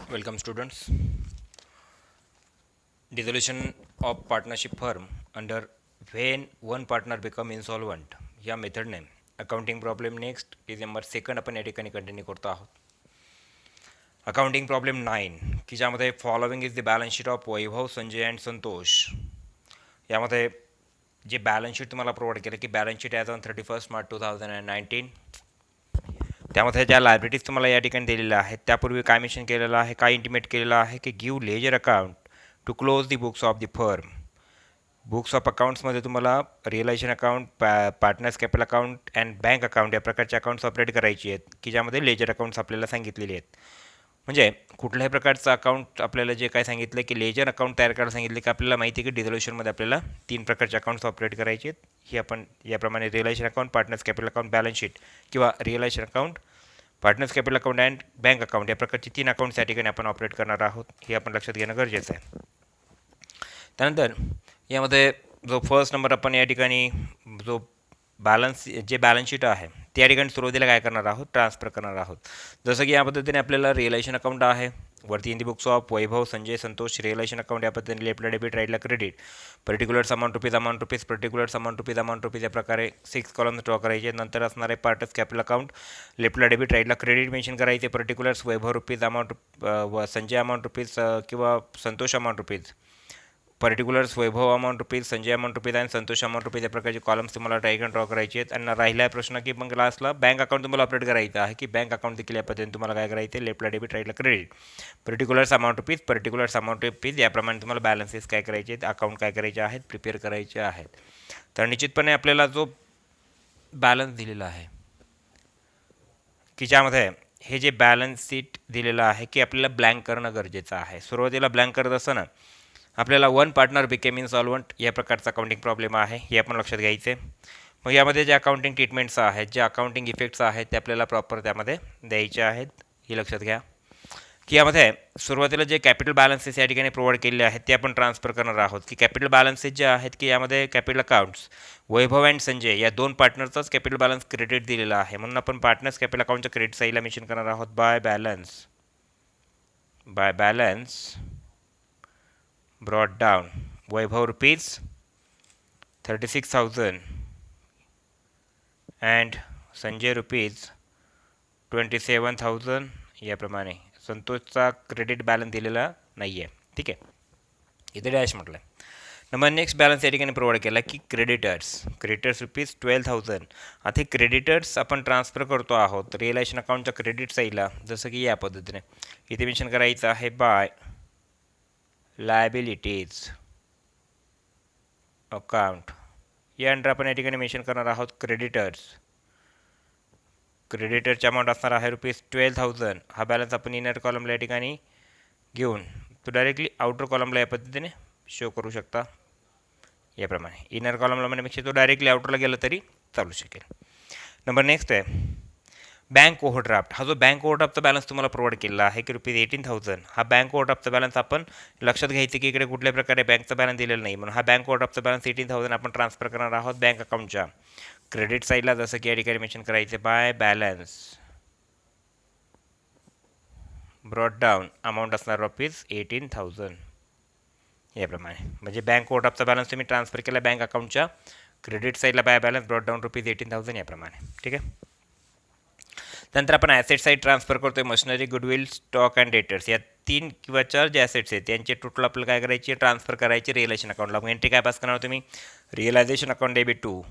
Welcome students. Dissolution of partnership firm under when one partner become insolvent या मेथडने accounting problem next page number second आपण या ठिकाणी continue करतो आहोत. अकाउंटिंग प्रॉब्लेम 9 की ज्यामध्ये following is the balance sheet of Vaibhav Sanjay and Santosh. यामध्ये जे बॅलन्स शीट तुम्हाला प्रोव्हाइड केलं की balance sheet as on 31 March 2019. त्यामध्ये ज्या लायबिलिटीज तुम्हाला या ठिकाणी दिलेल्या आहेत त्यापूर्वी काय मेन्शन केलेलं आहे, काय इंटिमेट केलेलं आहे की give ledger account to close the books of the firm. Books of अकाउंट्समध्ये तुम्हाला realisation account, partners capital account and bank account या प्रकारचे अकाउंट्स ऑपरेट करायची आहेत की ज्यामध्ये लेजर अकाउंट्स आपल्याला सांगितलेले आहेत. म्हणजे कुठल्याही प्रकारचं अकाउंट आपल्याला जे काय सांगितलं की लेजर अकाउंट तयार करायला सांगितलं की आपल्याला माहिती आहे की डिझोल्यूशनमध्ये आपल्याला 3 प्रकारचे अकाउंट्स ऑपरेट करायचे आहेत. ही आपण याप्रमाणे realisation account, partners capital account, balance sheet किंवा realisation account, partners capital account and bank account या प्रकारची 3 अकाउंट्स या ठिकाणी आपण ऑपरेट करणार आहोत. हे आपण लक्षात घेणं गरजेचं आहे. त्यानंतर यामध्ये जो फर्स्ट नंबर आपण या ठिकाणी जो जे बॅलन्स शीट आहे ते या ठिकाणी सुरुवातीला काय करणार आहोत, ट्रान्सफर करणार आहोत. जसं की या पद्धतीने आपल्याला रिअलायझेशन अकाउंट आहे वरती in the books of Vaibhav Sanjay Santosh realisation account या पद्धतीने लेफ्टला डेबिट राईटला credit, particulars amount rupees particulars amount rupees या प्रकारे 6 कॉलम्स ड्रॉ करायचे. नंतर असणारे पार्टर्स कॅपिटल अकाउंट लेफ्टला डेबिट राईटला क्रेडिट मेन्शन करायचे. Particulars Vaibhav rupees amount, Sanjay amount rupees किंवा Santosh amount rupees, particulars Vaibhav amount rupees, Sanjay amount rupees आणि संतोष अमाऊंट रुपीज या प्रकारचे कॉलम्स तुम्हाला डायग्राम ड्रॉ करायचे आहेत. आणि राहिला आहे प्रश्न की मग लास्टला बँक अकाउंट तुम्हाला ऑपरेट करायचं आहे की बँक अकाउंट देखील या पद्धतीने तुम्हाला काय करायचं आहे, लेफ्टला डेबिट राईटला क्रेडिट, पर्टिक्युलर्स अमाऊंट रुपीज याप्रमाणे तुम्हाला बॅलन्सेस काय करायचे आहेत, अकाउंट काय करायचे आहेत, प्रिपेअर करायचे आहेत. तर निश्चितपणे आपल्याला जो बॅलन्स दिलेला आहे की ज्यामध्ये हे जे बॅलन्स शीट दिलेलं आहे की आपल्याला ब्लँक करणं गरजेचं आहे. सुरुवातीला ब्लँक करत असताना आपल्याला वन पार्टनर बिकेम इन्सॉल्वंट या प्रकारचा अकाउंटिंग प्रॉब्लेम आहे, हे आपण लक्षात घ्यायचे. मग यामध्ये जे अकाउंटिंग ट्रीटमेंट्स आहेत, जे अकाउंटिंग इफेक्ट्स आहेत ते आपल्याला प्रॉपर त्यामध्ये द्यायचे आहेत, हे लक्षात घ्या. की यामध्ये सुरुवातीला जे कॅपिटल बॅलन्सेस या ठिकाणी प्रोव्हाइड केलेले आहेत ते आपण ट्रान्सफर करणार आहोत. की कॅपिटल बॅलन्सेस जे आहेत की यामध्ये capital accounts Vaibhav and Sanjay या 2 पार्टनरचाच कॅपिटल बॅलन्स क्रेडिट दिलेला आहे, म्हणून आपण पार्टनर्स कॅपिटल अकाउंटच्या क्रेडिट साईडला मेन्शन करणार आहोत by balance brought down Vaibhav rupees 36,000 and Sanjay rupees 27,000 याप्रमाणे. संतोषचा क्रेडिट बॅलन्स दिलेला नाही आहे, ठीक आहे, इथे डॅश म्हटलं आहे. नंबर नेक्स्ट बॅलन्स या ठिकाणी प्रोव्हाइड केला की क्रेडिटर्स रुपीज 12,000. आता हे क्रेडिटर्स आपण ट्रान्सफर करतो आहोत रिअलायझेशन अकाउंटच्या क्रेडिट साईडला, जसं की या पद्धतीने इथे मेन्शन करायचं आहे बाय लायबिलिटीज अकाउंट. या अंडर आपण या ठिकाणी मेन्शन करणार आहोत क्रेडिटरची अमाऊंट असणार आहे रुपीज 12,000. हा बॅलन्स आपण इनर कॉलमला या ठिकाणी घेऊन तो डायरेक्टली आउटर कॉलमला या पद्धतीने शो करू शकता याप्रमाणे. इनर कॉलमला म्हणण्यापेक्षा तो डायरेक्टली आउटरला गेला तरी चालू शकेल. नंबर नेक्स्ट आहे बँक ओव्हरड्राफ्ट. हा जो बँक ओव्हरड्राफ्टचा बॅलन्स तुम्हाला प्रोव्हाइड केला आहे की रुपीज 18,000. हा बँक ओव्हरड्राफ्टचा बॅलन्स आपण लक्षात घ्यायचं की इकडे कुठल्या प्रकारे बँकचा बॅलन्स दिलेला नाही, म्हणून हा बँक ओव्हरड्राफ्टचा बॅलन्स 18,000 आपण ट्रान्सफर करणार आहोत बँक अकाउंटच्या क्रेडिट साईडला, जसं की या ठिकाणी मेन्शन करायचे by balance brought down amount असणार रुपीज 18,000 याप्रमाणे. म्हणजे बँक ओव्हरड्राफ्टचा बॅलन्स तुम्ही ट्रान्सफर केला बँक अकाउंटच्या क्रेडिट साईडला by balance brought down rupees 18,000 याप्रमाणे, ठीक आहे. त्यानंतर आपण ॲसेट साईड ट्रान्सफर करतोय machinery, goodwill, stock and debtors या 3 किंवा 4 जे ॲसेट्स आहेत त्यांचे टोटल आपल्याला काय करायचे, ट्रान्सफर करायचे रिअलायझेशन अकाउंटला. मग एंट्री काय पास करणार तुम्ही, realisation account debit to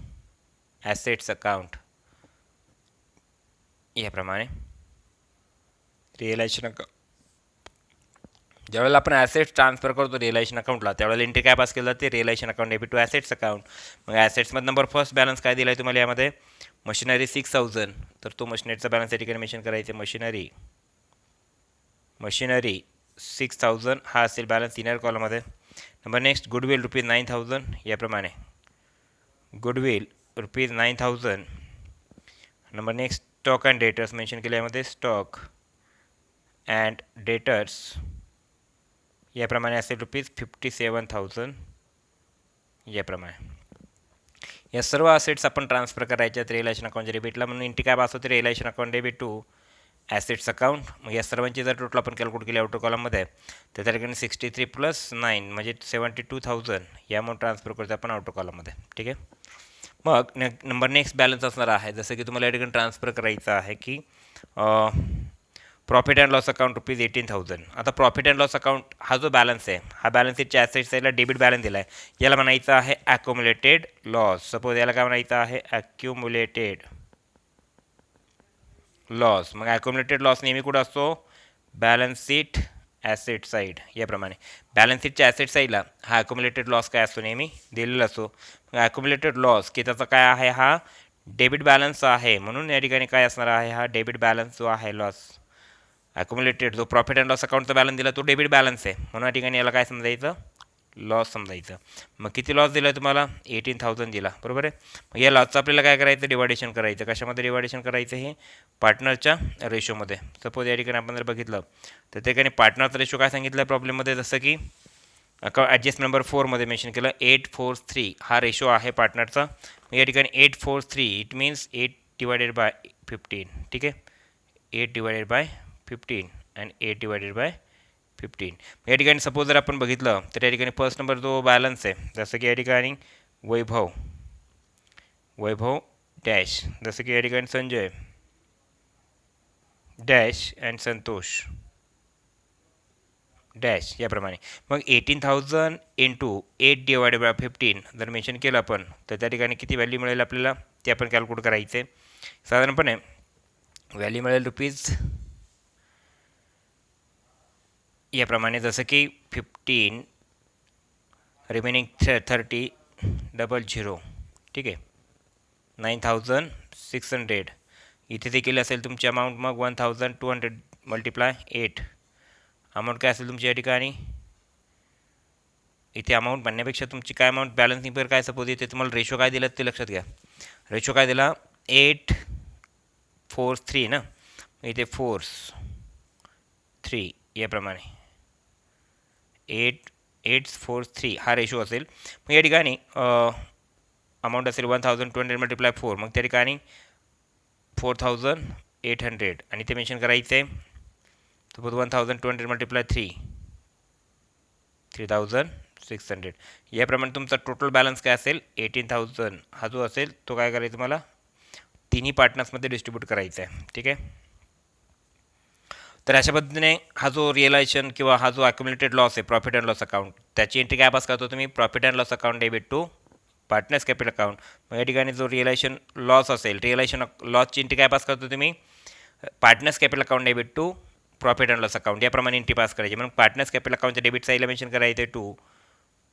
assets account याप्रमाणे. रिअलायझेशन अकाउंट ज्यावेळेला आपण ॲसेट्स ट्रान्सफर करतो रिअलायझेशन अकाउंटला त्यावेळेला एंट्री काय पास केलं जाते, realisation account debit to assets account. मग ॲसेट्समध्ये नंबर फर्स्ट बॅलन्स काय दिला आहे तुम्हाला यामध्ये, मशिनरी 6,000. तर तो मशिनरीचा बॅलन्स या ठिकाणी मेन्शन करायचे मशिनरी 6,000 हा असेल बॅलन्स इनर कॉलममध्ये. नंबर नेक्स्ट गुडविल रुपीज 9,000 याप्रमाणे, goodwill rupees 9,000. Number next stock and debtors mention केले यामध्ये स्टॉक अँड डेटर्स याप्रमाणे असेल रुपीज 57,000 याप्रमाणे. या सर्व असेट्स आपण ट्रान्सफर करायच्या रिअलायझेशन अकाउंटच्या डेबिटला, म्हणून एंट्री काय पास होते, realisation account debit to assets account. मग या सर्वांची जर टोटल आपण कॅल्क्युलेट केली आउटर कॉलममध्ये तर त्या ठिकाणी 63 + 9 म्हणजे 72,000 या अमाऊंट ट्रान्सफर करतो आपण आउटर कॉलममध्ये. ठीक आहे. मग नंबर नेक्स्ट बॅलन्स असणार आहे, जसं की तुम्हाला या ठिकाणी ट्रान्सफर करायचं आहे की प्रॉफिट अँड लॉस अकाउंट ₹18,000. आता प्रॉफिट अँड लॉस अकाउंट हा जो बॅलन्स आहे हा बॅलन्स शीटच्या ॲसेट साईडला डेबिट बॅलन्स दिला आहे, याला म्हणायचं आहे ॲक्युमुलेटेड लॉस. सपोज याला काय म्हणायचं आहे, ॲक्युमुलेटेड लॉस. मग ॲक्युमुलेटेड लॉस नेहमी कुठं असतो, बॅलन्स शीट ॲसेट साईड याप्रमाणे. बॅलन्स शीटच्या ॲसेट साईडला हा ॲक्युमुलेटेड लॉस काय असतो, नेहमी दिलेला असतो. मग ॲक्युमुलेटेड लॉस की त्याचा काय आहे, हा डेबिट बॅलन्स आहे, म्हणून या ठिकाणी काय असणार आहे, हा डेबिट बॅलन्स जो आहे लॉस. ॲक्युमुलेटेड जो प्रॉफिट अँड लॉस अकाउंटचा बॅलन्स दिला तो डेबिट बॅलन्स आहे, म्हणून या ठिकाणी याला काय समजायचं, लॉस समजायचं. मग किती लॉस दिला तुम्हाला, 18,000 दिला, बरोबर आहे. मग या लॉसचं आपल्याला काय करायचं, डिवायडेशन करायचं. कशामध्ये डिवायडेशन करायचं, हे पार्टनरच्या रेशोमध्ये. सपोज या ठिकाणी आपण जर बघितलं तर त्या ठिकाणी पार्टनरचा रेशो काय सांगितलं आहे प्रॉब्लेममध्ये, जसं की ॲडजस्ट नंबर 4मध्ये मेन्शन केलं 843 हा रेशो आहे पार्टनरचा. या ठिकाणी 843 इट मीन्स 8/15. ठीक आहे, 8/15 अँड 8/15. या ठिकाणी सपोज जर आपण बघितलं तर या ठिकाणी फर्स्ट नंबर जो बॅलन्स आहे, जसं की या ठिकाणी वैभव डॅश, जसं की या ठिकाणी Sanjay dash and Santosh dash याप्रमाणे. मग 18,000 इंटू 8/15 जर मेन्शन केलं आपण तर त्या ठिकाणी किती व्हॅल्यू मिळेल आपल्याला, ते आपण कॅल्क्युलेट करायचे. साधारणपणे व्हॅल्यू मिळेल रुपीज याप्रमाणे, जसं की 15 रिमेनिंग 30,000. ठीक आहे, 9,600. इथे देखील असेल तुमची अमाऊंट, मग 1,200 × 8 अमाऊंट काय असेल तुमची या ठिकाणी. इथे अमाऊंट म्हणण्यापेक्षा तुमची काय अमाऊंट बॅलन्सिंग पर काय सपोज इथे तुम्हाला रेशो काय दिला ते लक्षात घ्या. रेशो काय दिला, 843 ना, इथे 4 3 याप्रमाणे 843 हा रेशो असेल. मग या ठिकाणी अमाऊंट असेल 1,200 × 4, मग त्या ठिकाणी 4,800 आणि ते मेन्शन करायचं आहे. सपोज 1,200 × 3 3,600 याप्रमाणे तुमचा टोटल बॅलन्स काय असेल 18,000. हा जो असेल तो काय करायचा, तुम्हाला तिन्ही पार्टनर्समध्ये डिस्ट्रीब्यूट करायचा आहे. ठीक आहे. तर अशा पद्धतीने हा जो रिअलायझेशन किंवा हा जो अक्युमुलेटेड लॉस आहे प्रॉफिट अँड लॉस अकाउंट, त्याची एंट्री काय पास करतो तुम्ही, profit and loss account debit to partners capital account. मग या ठिकाणी जो रिअलायझेशन लॉस असेल, रिअलायझेशन लॉसची एंट्री काय पास करतो तुम्ही, partners capital account debit to profit and loss account याप्रमाणे एंट्री पास करायची. म्हणून पार्टनर्स कॅपिटल अकाउंटच्या डेबिट साईडला मेन्शन करायचं to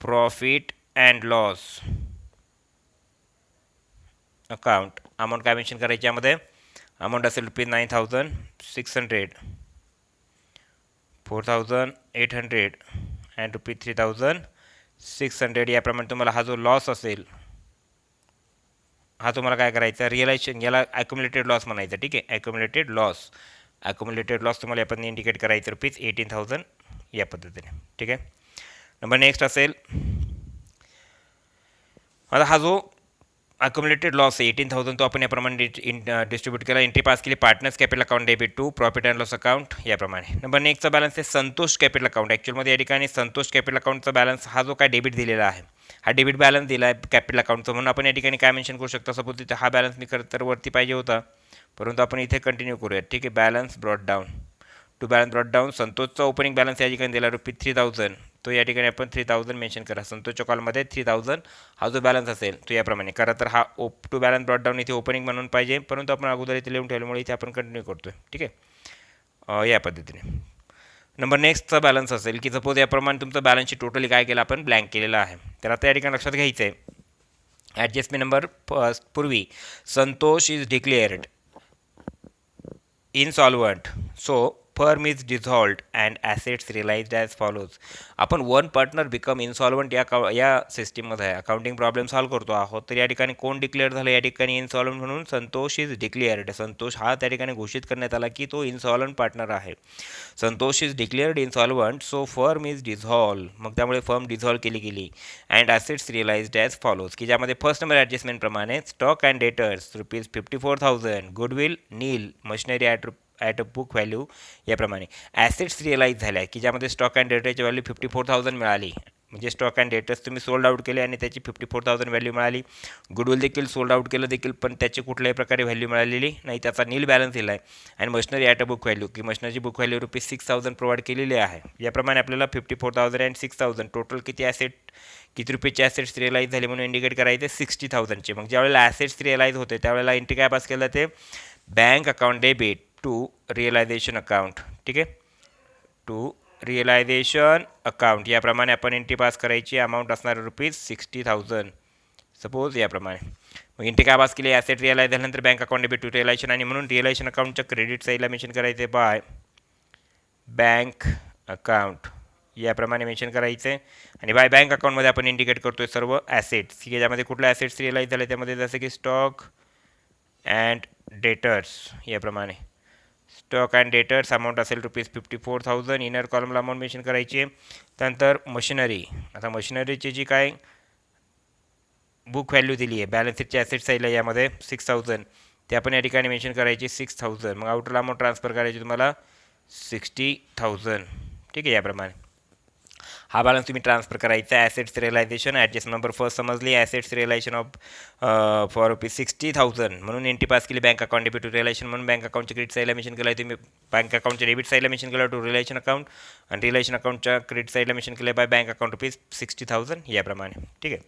profit and loss account. Amount काय मेन्शन करायची यामध्ये, अमाऊंट असेल ₹9,600, 4,800 अँड ₹3,600 याप्रमाणे तुम्हाला हा जो लॉस असेल हा तुम्हाला काय करायचा, रिअलायझेशन याला ॲक्युमुलेटेड लॉस म्हणायचं. ठीक आहे, ॲक्युमुलेटेड लॉस तुम्हाला आपण इंडिकेट करायचं ₹18,000 या पद्धतीने. ठीक आहे. नंबर नेक्स्ट असेल, आता हा जो अक्युमुलेटेड लॉस आहे 18,000 तो आपण याप्रमाणे डिस्ट्रीब्यूट केला, एंट्री पास केली partners capital account debit to profit and loss account याप्रमाणे. नंबर नेक्स्टचा बॅलन्स आहे संतोष कॅपिटल अकाउंट. ॲक्च्युअलमध्ये या ठिकाणी संतोष कॅपिटल अकाउंटचा बॅलन्स हा जो काय डेबिट दिलेला आहे, हा डेबिट बॅलन्स दिला आहे कॅपिटल अकाउंटचा, म्हणून आपण या ठिकाणी काय मेन्शन करू शकतो, सपोज तिथे हा बॅलन्स मी खरं तर वरती पाहिजे होता, परंतु आपण इथे कंटिन्यू करूया. ठीक आहे, बॅलन्स ब्रॉट डाऊन संतोषचा ओपनिंग बॅलन्स या ठिकाणी दिला ₹3,000, तो या ठिकाणी आपण 3,000 मेन्शन करा. संतोषच्या कॉलमध्ये 3,000 हा जो बॅलन्स असेल तो याप्रमाणे करा. तर हा टू बॅलन्स ब्रॉट डाऊन इथे ओपनिंग म्हणून पाहिजे, परंतु आपण अगोदर इथे लिहून ठेवल्यामुळे इथे आपण कंटिन्यू करतोय. ठीक आहे, या पद्धतीने. नंबर नेक्स्टचा बॅलन्स असेल की सपोज याप्रमाणे तुमचं बॅलन्सची टोटली काय केलं आपण, ब्लँक केलेलं आहे. तर आता या ठिकाणी लक्षात घ्यायचं आहे, ॲडजस्टमेंट नंबर पूर्वी Santosh is declared insolvent, so firm is dissolved and assets realised as follows. आपण वन पार्टनर बिकम इन्सॉल्वंट या सिस्टीममध्ये अकाउंटिंग प्रॉब्लेम सॉल्व्ह करतो आहोत. तर या ठिकाणी कोण डिक्लेअर झालं, या ठिकाणी इन्सॉल्वंट म्हणून संतोष इज डिक्लेअर्ड. संतोष हा त्या ठिकाणी घोषित करण्यात आला की तो इन्सॉल्वंट पार्टनर आहे. Santosh is declared insolvent, so firm is dissolve, मग त्यामुळे फर्म डिझॉल्व केली गेली. And assets realised as follows, की ज्यामध्ये फर्स्ट नंबर ॲडजस्टमेंटप्रमाणे stock and debtors ₹54,000, goodwill nil, machinery at a book value याप्रमाणे ॲसेट्स रिअलाईज झाल्या की ज्यामध्ये स्टॉक अँड डेटाची व्हॅल्यू 54,000 मिळाली, म्हणजे स्टॉक अँड डेटर्स तुम्ही सोल्ड आउट केले आणि त्याची 54,000 व्हॅल्यू मिळाली. गुडविल देखील सोल्ड आउट केलं देखील, पण त्याची कुठल्याही प्रकारे व्हॅल्यू मिळालेली नाही, त्याचा नील बॅलन्स दिला आहे. आणि machinery at a book value की मशिनरीची बुक व्हॅल्यू ₹6,000 प्रोव्हाइड केलेली आहे. याप्रमाणे आपल्याला 54,000 अँड 6,000 टोटल किती किती रुपयाचे ॲसेट्स रिअलाईज झाले म्हणून इंडिकेट करायचे 60,000चे. मग ज्यावेळेला ॲसेट्स रिअलाईज होते त्यावेळेला एंट्री काय पास केलं ते bank account debit to realisation account. ठीक आहे, टू रिअलायझेशन अकाउंट याप्रमाणे आपण एंट्री पास करायची. अमाऊंट असणार ₹60,000 सपोज याप्रमाणे. मग एंट्री काय पास केली ॲसेट रिअलाइज झाल्यानंतर bank account debit to realisation, आणि म्हणून रिअलायझेशन अकाउंटच्या क्रेडिट साईडला मेन्शन करायचे बाय बँक अकाउंट याप्रमाणे मेन्शन करायचे. आणि बाय बँक अकाउंटमध्ये आपण इंडिकेट करतोय सर्व ॲसेट्स की ज्यामध्ये कुठले ॲसेट्स रिअलाइज झाले त्यामध्ये, जसं की स्टॉक अँड डेटर्स याप्रमाणे. स्टॉक अँड डेटर्स अमाऊंट असेल ₹54,000. इनर कॉलमला अमाऊंट मेन्शन करायची. त्यानंतर मशिनरी, आता मशिनरीची जी काय बुक व्हॅल्यू दिली आहे बॅलन्स शीटच्या ॲसेट साईडला यामध्ये 6,000 ते आपण या ठिकाणी मेन्शन करायची 6,000. मग आउटरला अमाऊंट ट्रान्सफर करायची तुम्हाला 60,000. ठीक आहे, याप्रमाणे हा बॅलन्स तुम्ही ट्रान्सफर करायचा. Assets realisation adjust number first समजली. ॲसेट्स रिअलायझेशन ऑफ फॉर ₹60,000 म्हणून एंट्री पास केली bank account debit to realisation, म्हणून बँक अकाउंटच्या क्रेडिट साईडला मेन्शन केलं आहे तुम्ही. बँक अकाउंटच्या डेबिट साईडला मेन्शन केलं टू रिलेशन अकाउंट, आणि रिलेशन अकाउंटच्या क्रेडिट साईडला मेन्शन केलं बाय बँक अकाउंट ₹60,000 याप्रमाणे. ठीक आहे,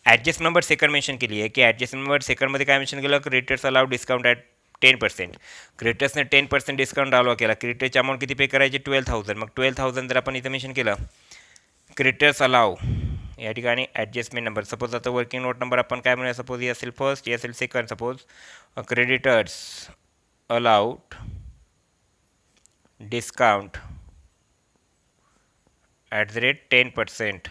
ॲडजस्ट नंबर सेकंड मेन्शन केली आहे की ॲडजस्ट नंबर सेकंडमध्ये काय मेन्शन केलं, creditors allowed discount at 10%. क्रेडिटर्सने 10% discount allow केला. क्रेडिटरची अमाऊंट किती पे करायची 12,000. मग 12,000 जर आपण इथं मेन्शन केलं क्रेडिटर्स अलाव या ठिकाणी ॲडजस्टमेंट नंबर, सपोज आता वर्किंग नोट नंबर आपण काय म्हणूया, सपोज ही असेल फर्स्ट, ही असेल second. Suppose creditors allowed discount @10%.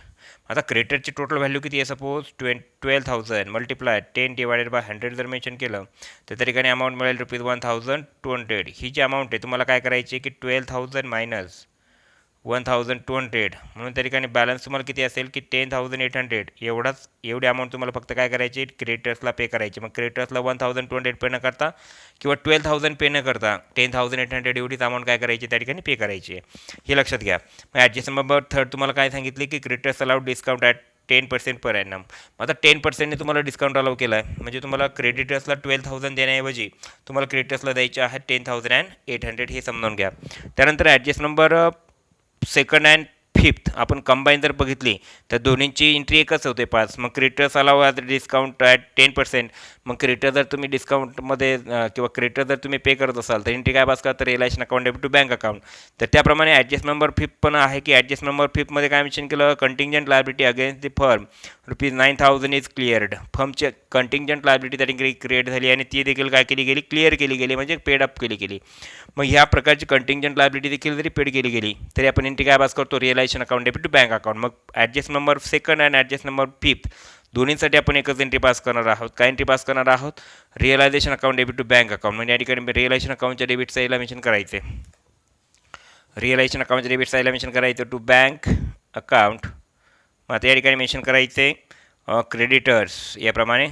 आता क्रेडिटरची टोटल व्हॅल्यू किती आहे, सपोज 12,000 मल्टिप्लाय 10 डिवायडेड बाय 100 जर मेन्शन केलं तर त्या ठिकाणी अमाऊंट मिळेल ₹1,200. ही जी अमाऊंट आहे तुम्हाला काय करायची की 12,000 मायनस 1,200, म्हणून त्या ठिकाणी बॅलन्स तुम्हाला किती असेल की 10,800. एवढी अमाऊंट तुम्हाला फक्त काय करायची क्रेडिटर्सला पे करायची. मग क्रेडिटर्सला 1,200 पे न करता किंवा 12,000 पे न करता 10,800 एवढीच अमाऊंट काय करायची त्या ठिकाणी पे करायची आहे, हे लक्षात घ्या. मग ॲडजस्ट नंबर थर्ड तुम्हाला काय सांगितले की creditors allowed discount at 10% per annum. आता 10%ने तुम्हाला डिस्काउंट अलाव केला आहे, म्हणजे तुम्हाला क्रेडिटर्सला 12,000 देण्याऐवजी तुम्हाला क्रेडिटर्सला द्यायचे आहे 10,800, हे समजून घ्या. त्यानंतर adjust number second and fifth आपण कंबाईन जर बघितली तर दोन्हींची एंट्री एकच होते 5. मग creditors allow at discount at 10%. मग क्रेडिटर जर तुम्ही डिस्काउंटमध्ये किंवा क्रेडिटर जर तुम्ही पे करत असाल तर एंट्री काय पास करता realisation account debit to bank account. तर त्याप्रमाणे ॲडजस्ट नंबर फिफ्थ पण आहे की ॲडजस्ट नंबर फिफ्थमध्ये काय मेन्शन केलं, contingent liability against the firm ₹9,000 is cleared. फर्मची कंटिंजंट लायबिलिटी त्या ठिकाणी क्रिएट झाली आणि ती देखील काय केली गेली, क्लिअर केली गेली, म्हणजे पेड अप केली गेली. मग ह्या प्रकारची कंटिंजंट लायबिलिटी देखील जरी पेड केली गेली तरी आपण एंट्री काय पास करतो realisation account debit to bank account. मग ॲडजस्ट नंबर सेकंड आणि ॲडजस्ट नंबर फिफ्थ दोन्हीसाठी आपण एकच एंट्री पास करणार आहोत. काय एंट्री पास करणार आहोत, realisation account debit to bank account. म्हणजे या ठिकाणी रिअलायझेशन अकाउंटच्या डेबिट साईडला मेन्शन करायचे, रिअलायझेशन अकाउंटच्या डेबिट साईडला मेन्शन करायचं टू बँक अकाउंट. मग आता या ठिकाणी मेन्शन करायचे क्रेडिटर्स याप्रमाणे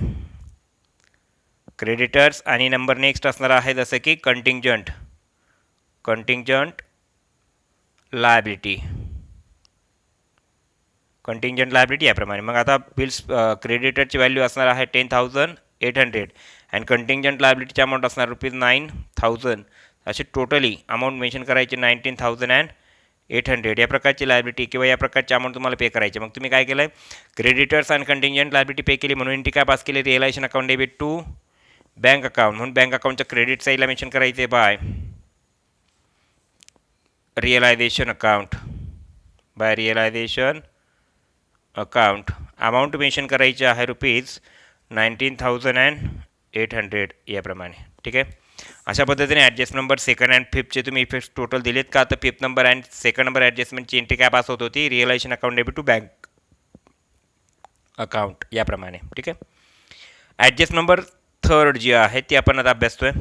क्रेडिटर्स, आणि नंबर नेक्स्ट असणार आहे जसं की कंटिंजंट लायबिलिटी याप्रमाणे. मग आता बिल्स क्रेडिटरची व्हॅल्यू असणार आहे 10,800 अँड कंटिंजंट लायबिलिटीची अमाऊंट असणार ₹9,000. अशी टोटली अमाऊंट मेन्शन करायची 19,800. या प्रकारची लायबिलिटी किंवा या प्रकारची अमाऊंट तुम्हाला पे करायची. मग तुम्ही काय केलं, क्रेडिटर्स आणि कंटिंजंट लायबिलिटी पे केली म्हणून एंट्री काय पास केली realisation account debit to bank account. म्हणून बँक अकाउंटच्या क्रेडिट साईडला मेन्शन करायचे by realisation account amount mention करायची आहे ₹19,800 याप्रमाणे. ठीक आहे, अशा पद्धतीने ॲडजस्ट नंबर सेकंड अँड फिफ्थचे तुम्ही इफेक्ट्स टोटल दिलेत का. तर fifth number and second number ॲडजस्टमेंटची एंट्री काय पास होत होती, realisation account debit to bank account याप्रमाणे. ठीक आहे, ॲडजस्ट नंबर थर्ड जी आहे ती आपण आता अभ्यासतोय.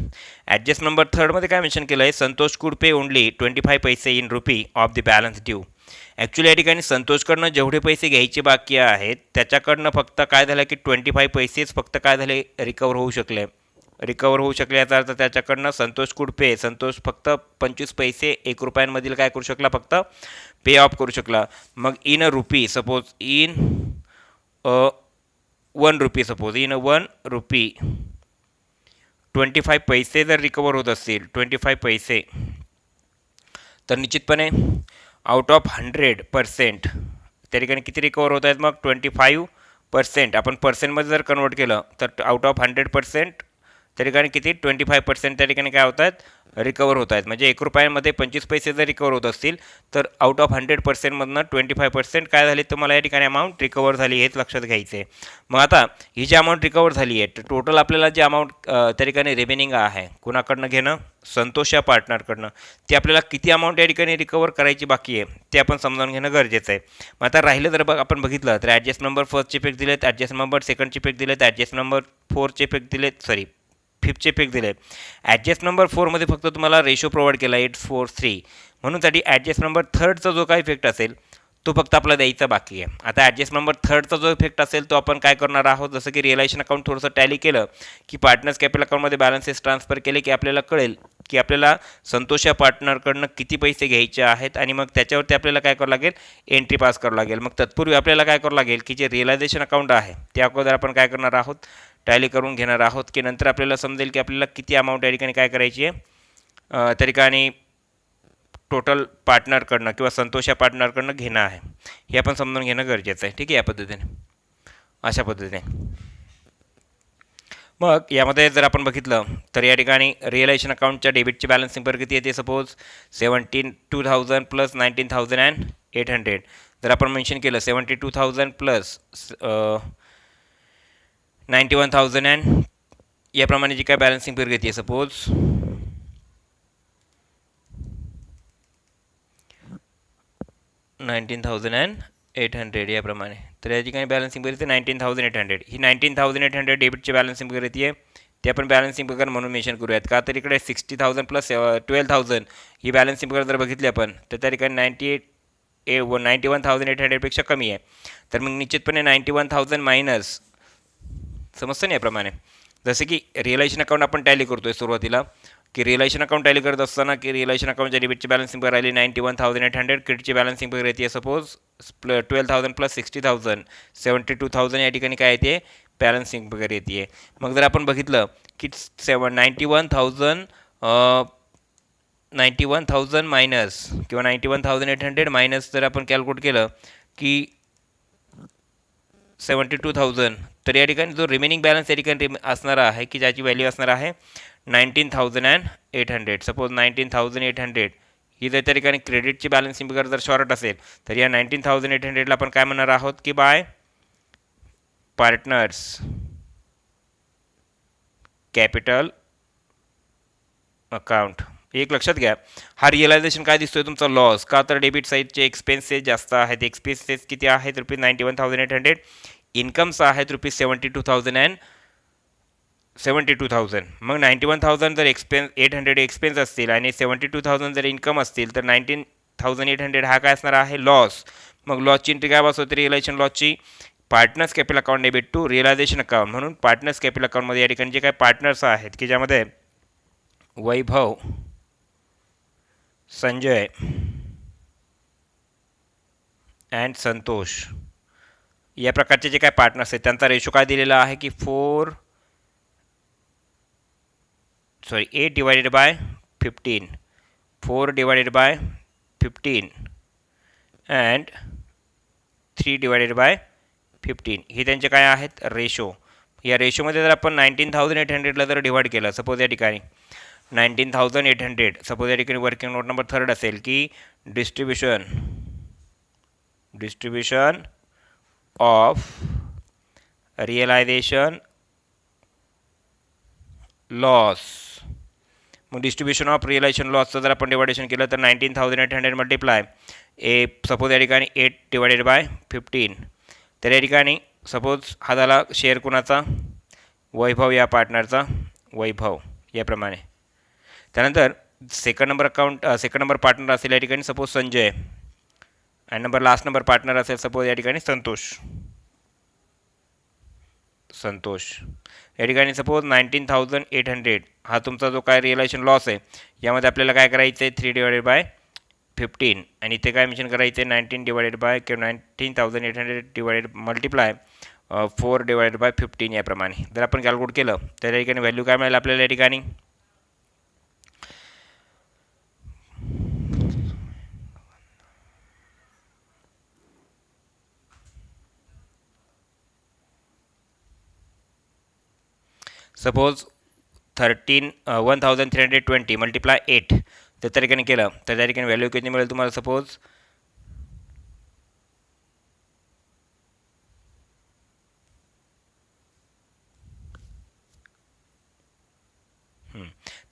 ॲडजस्ट नंबर थर्डमध्ये काय मेन्शन केलं आहे, संतोष कुड पे ओनली 25 पैसे in rupee of the balance due. Actually या ठिकाणी संतोषकडनं जेवढे पैसे घ्यायचे बाकी आहेत त्याच्याकडनं फक्त काय झालं की 25 पैसेच फक्त काय झाले रिकवर होऊ शकले. रिकवर होऊ शकले, याचा अर्थ त्याच्याकडनं संतोष कुड पे, संतोष फक्त 25 पैसे 1 रुपयांमधील काय करू शकला, फक्त पे ऑफ करू शकला. मग in a RuPay, suppose in 1 RuPay, suppose in 1 RuPay 25 पैसे जर रिकवर होत असतील, 25 पैसे, तर निश्चितपणे आउट ऑफ 100% त्या ठिकाणी किती रिकवर होत आहेत, मग 25%. आपण पर्सेंटमध्ये जर कन्वर्ट केलं तर आउट ऑफ 100% त्या ठिकाणी किती, 25% त्या ठिकाणी काय होत आहेत, रिकवर होत आहेत. म्हणजे 1 रुपयामध्ये 25 पैसे जर रिकवर होत असतील तर आउट ऑफ 100%मधनं 25% काय झाली, तर मला या ठिकाणी अमाऊंट रिकवर झाली, हेच लक्षात घ्यायचं आहे. मग आता ही जी अमाऊंट रिकवर झाली आहे, तर टोटल आपल्याला जी अमाऊंट त्या ठिकाणी रिमेनिंग आहे कुणाकडनं घेणं, संतोष या पार्टनरकडनं, ती आपल्याला किती अमाऊंट या ठिकाणी रिकवर करायची बाकी आहे ते आपण समजावून घेणं गरजेचं आहे. मग आता राहिलं जर आपण बघितलं तर ॲडजस्ट नंबर फर्स्टचे पेक दिलेत, ॲडजस्ट नंबर सेकंडचे पेक दिलेत, ॲडजस्ट नंबर 4चे पेक दिलेत, 5चे पेक दिले. ॲडजस्ट नंबर 4मध्ये फक्त तुम्हाला रेशो प्रोव्हाइड केला 843, म्हणून साठी ॲडजस्ट नंबर 3चा जो काही इफेक्ट असेल तो फक्त आपला द्यायचा बाकी आहे. आता ॲडजस्ट नंबर 3चा जो इफेक्ट असेल तो आपण काय करणार आहोत, जसं की रिअलायझेशन अकाउंट थोडंसं टॅली केलं की पार्टनर्स कॅपिटल अकाउंटमध्ये बॅलन्सेस ट्रान्सफर केले की आपल्याला कळेल की आपल्याला संतोष या पार्टनरकडनं किती पैसे घ्यायचे आहेत, आणि मग त्याच्यावरती आपल्याला काय करावं लागेल, एंट्री पास करावं लागेल. मग तत्पूर्वी आपल्याला काय करावं लागेल की जे रिअलायझेशन अकाउंट आहे त्या अगोदर आपण काय करणार आहोत, टॅली करून घेणार आहोत, की नंतर आपल्याला समजेल की आपल्याला किती अमाऊंट या ठिकाणी काय करायची आहे, त्या ठिकाणी टोटल पार्टनरकडनं किंवा संतोष या पार्टनरकडनं घेणं आहे, हे आपण समजून घेणं गरजेचं आहे. ठीक आहे, या पद्धतीने, अशा पद्धतीने. मग यामध्ये जर आपण बघितलं तर या ठिकाणी रिअलायझेशन अकाउंटच्या डेबिटची बॅलन्सिंग पर किती येते, सपोज 72,000 प्लस 19,800. जर आपण मेन्शन केलं 72,000 प्लस 91,000 अँड याप्रमाणे जी काय बॅलन्सिंग पर येते, सपोज 19,800 याप्रमाणे, तर या ठिकाणी बॅलन्सिंग पर येते 19,800. ही 19,800 डेबिटची बॅलन्सिंग पर येते, ते आपण बॅलन्सिंग पगार म्हणून मेन्शन करूयात का, तर इकडे 60,000 प्लस 12,000 ही बॅलन्सिंग पगार जर बघितली आपण तर त्या ठिकाणी 91,800पेक्षा कमी आहे. तर मग निश्चितपणे 91,000 मायनस, समजतं नाही याप्रमाणे, जसे की रिअलायझेशन अकाउंट आपण टॅली करतोय सुरुवातीला, की रिअलायझेशन अकाउंट टॅली करत असताना की रिअलायझेशन अकाउंटच्या डेबिटची बॅलन्सिंग पर राहिली 91,800, क्रेडिटची बॅलन्सिंग पर येते सपोज 12,000 प्लस 60,000 72,000 या ठिकाणी काय येते, बॅलन्सिंग पगार येते. मग जर आपण बघितलं की 91,000 मायनस किंवा 91,800 मायनस जर आपण कॅल्क्युलेट केलं की 72,000, तर या ठिकाणी जो रिमेनिंग बॅलन्स या ठिकाणी असणार आहे की ज्याची व्हॅल्यू असणार आहे 19,800. सपोज 19,800 ही जर त्या ठिकाणी क्रेडिटची बॅलन्सिंग पगार जर शॉर्ट असेल तर या 19,800ला आपण काय म्हणणार आहोत की बाय पार्टनर्स कॅपिटल अकाउंट. एक लक्षात घ्या, हा रिअलायझेशन काय दिसतोय तुमचा लॉस का, तर डेबिट साईडचे एक्सपेन्सेस जास्त आहेत. एक्सपेन्सेस किती आहेत, ₹91,800. इन्कम्स आहेत ₹72,000. मग 91,000 जर 800 एक्सपेन्स असतील आणि 72,000 जर इन्कम असतील तर 19,800 हा काय असणार आहे, लॉस. मग लॉसची एंट्री काय बसवते रिअलायझेशन लॉसची, partners capital account debit to realisation account. म्हणून पार्टनर्स कॅपिटल अकाउंटमध्ये या ठिकाणी जे काय पार्टनर्स आहेत की ज्यामध्ये वैभव, संजय अँड संतोष या प्रकारचे जे काय पार्टनर्स आहेत त्यांचा रेशो काय दिलेला आहे की 8 divided by 15, 4 divided by 15 and 3 divided by 15 ही त्यांचे काय आहेत रेशो. या रेशोमध्ये जर आपण 19,800ला जर डिवाइड केलं, सपोज या ठिकाणी 19,800, सपोज या ठिकाणी वर्किंग नोट नंबर 3 असेल की डिस्ट्रीब्युशन ऑफ रिअलायझेशन लॉस. मग डिस्ट्रीब्युशन ऑफ रिअलायझेशन लॉसचं जर आपण डिवायडेशन केलं तर 19,800 मल्टिप्लाय सपोज या ठिकाणी 8 डिवायडेड बाय 15, तर या ठिकाणी सपोज हा झाला शेअर कुणाचा, वैभव या पार्टनरचा, वैभव याप्रमाणे. त्यानंतर सेकंड नंबर पार्टनर असेल या ठिकाणी सपोज संजय, आणि लास्ट नंबर पार्टनर असेल सपोज या ठिकाणी संतोष. या ठिकाणी सपोज 19,800 हा तुमचा जो काय रिअलायझेशन लॉस आहे, यामध्ये आपल्याला काय करायचं आहे 3/15 आणि इथे काय मेन्शन करायचं आहे 19 डिवायडेड बाय किंवा 19,800 डिवायडेड मल्टिप्लाय 4/15 याप्रमाणे जर आपण कॅल्क्युलेट केलं तर या ठिकाणी व्हॅल्यू काय मिळेल आपल्याला या ठिकाणी सपोज 1320 मल्टिप्लाय 8 तर त्या ठिकाणी केलं तर त्या ठिकाणी व्हॅल्यू किती मिळेल तुम्हाला सपोज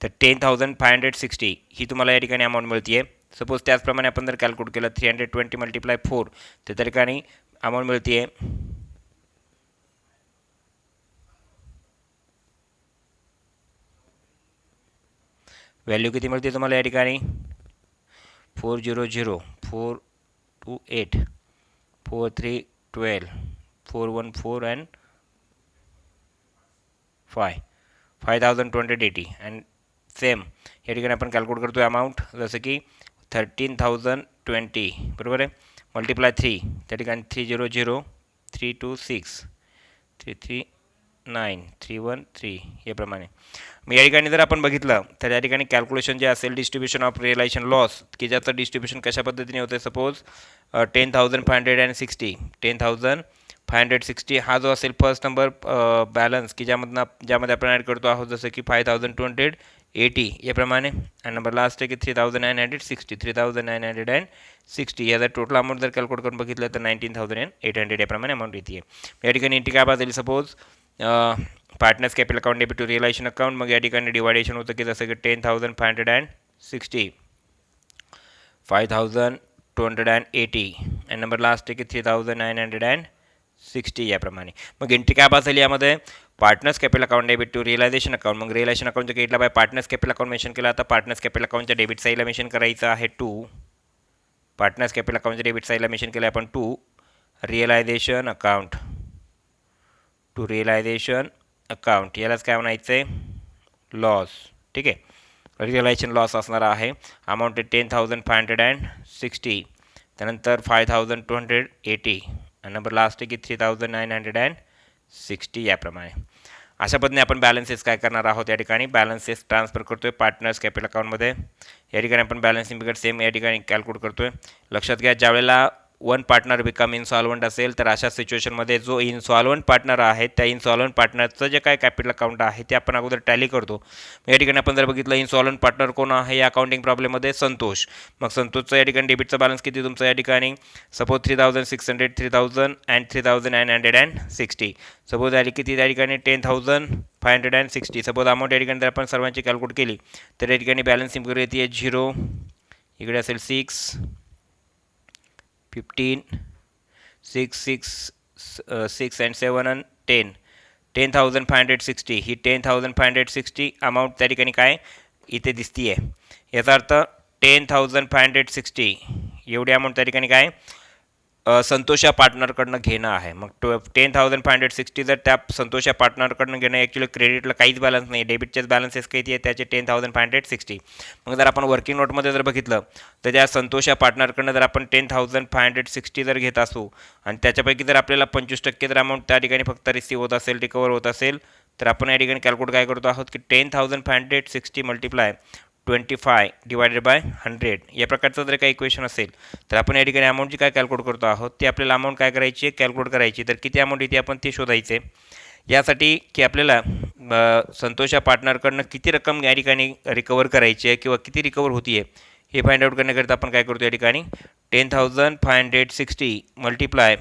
तर 10,560 ही तुम्हाला या ठिकाणी अमाऊंट मिळते आहे. सपोज त्याचप्रमाणे आपण जर कॅल्क्युलेट केलं 320 मल्टिप्लाय 4 तर त्या ठिकाणी अमाऊंट मिळते आहे व्हॅल्यू किती मिळते तुम्हाला या ठिकाणी 400 428 4312 414 अँड 5,280 अँड सेम या ठिकाणी आपण कॅल्क्युलेट करतो अमाऊंट जसं की 13,020 बरोबर आहे मल्टिप्लाय 3 त्या ठिकाणी 300 326 339 313 याप्रमाणे. मग या ठिकाणी जर आपण बघितलं तर या ठिकाणी कॅल्क्युलेशन जे असेल डिस्ट्रीब्युशन ऑफ रिअलायझेशन लॉस की ज्याचं डिस्ट्रीब्युशन कशा पद्धतीने होतं सपोज 10,560 हा जो असेल फर्स्ट नंबर बॅलन्स की ज्यामध्ये आपण ॲड करतो आहोत जसं की 5,280 याप्रमाणे आणि नंबर लास्ट आहे की 3,960 याचा टोटल अमाऊंट जर कॅल्क्युलेट करून बघितलं तर 19,800 याप्रमाणे अमाऊंट येते आहे. या ठिकाणी एंट्री काय बाजली suppose partners capital account debit to realisation account मग या ठिकाणी डिवायडेशन होतं की जसं की 10,560 5,280 आणि नंबर लास्ट आहे की 3,960 याप्रमाणे. मग एंट्री काय पास झाली यामध्ये partners capital account debit to realisation account मग रिअलायझेशन अकाउंटच्या गेटला by partners capital account mention केला आता पार्टनर्स कॅपिटल अकाउंटच्या डेबिट साईडला मेन्शन करायचं आहे पार्टनर्स कॅपिटल अकाउंटच्या डेबिट साईडला मेन्शन केलं आपण रिअलायझेशन अकाउंट यालाच काय म्हणायचं आहे लॉस. ठीक आहे रिअलायझेशन लॉस असणार आहे अमाऊंट आहे 10,560 त्यानंतर 5,280 आणि नंबर लास्ट आहे की 3,960 याप्रमाणे. अशा पद्धतीने आपण बॅलन्सेस काय करणार आहोत या ठिकाणी बॅलन्सेस ट्रान्सफर करतोय पार्टनर्स कॅपिटल अकाउंटमध्ये. या ठिकाणी आपण बॅलन्सिंग बिगट सेम या ठिकाणी कॅल्क्युलेट करतोय. लक्षात घ्या ज्यावेळेला वन पार्टनर बिकम इन्सॉल्वंट असेल तर अशा सिच्युएशनमध्ये जो इन्सॉल्वंट पार्टनर आहे त्या इन्सॉल्वंट पार्टनरचं जे काय कॅपिटल अकाउंट आहे ते आपण अगोदर टॅली करतो. या ठिकाणी आपण जर बघितलं इन्सॉल्वंट पार्टनर कोण आहे या अकाउंटिंग प्रॉब्लेममध्ये संतोष. मग संतोषचं या ठिकाणी डेबिटचा बॅलन्स किती तुमचं या ठिकाणी सपोज 3,600 3,000 अँड 3,960 सपोज आली किती त्या ठिकाणी 10,560 सपोज अमाऊंट या ठिकाणी जर आपण सर्वांची कॅल्क्युलेट केली तर या ठिकाणी बॅलन्सिंग करू येते 0 इकडे असेल 6 15 6 and 7 and 10,560 ही 10,560 अमाऊंट त्या ठिकाणी काय इथे दिसती आहे. याचा अर्थ 10,560 एवढी अमाऊंट त्या ठिकाणी काय संतोष या पार्टनरकडनं घेणं आहे. मग 10,560 जर त्या संतोष या पार्टनरकडनं घेणं ॲक्च्युली क्रेडिटला काहीच बॅलन्स नाही डेबिटचेच बॅलन्सेस किती आहे त्याचे 10,560. मग जर आपण वर्किंग नोटमध्ये जर बघितलं तर त्या संतोष या पार्टनरकडनं जर आपण 10,560 जर घेत असू आणि त्याच्यापैकी जर आपल्याला 25% जर अमाऊंट त्या ठिकाणी फक्त रिसीव्ह होत असेल रिकवर होत असेल तर आपण या ठिकाणी कॅल्क्युलेट काय करतो आहोत की 10,560 मल्टिप्लाय 25 डिवायडेड बाय 100 या प्रकारचं जर काही इक्वेशन असेल तर आपण या ठिकाणी अमाऊंट जी काय कॅल्क्युलेट करतो आहोत ती आपल्याला अमाऊंट काय करायची आहे कॅल्क्युलेट करायची. तर किती अमाऊंट येते आपण ते शोधायचे. यासाठी की आपल्याला संतोष या पार्टनरकडनं किती रक्कम या ठिकाणी रिकवर करायची आहे किंवा किती रिकवर होती आहे हे फाइंड आउट करण्याकरिता आपण काय करतो या ठिकाणी 10,560 मल्टिप्लाय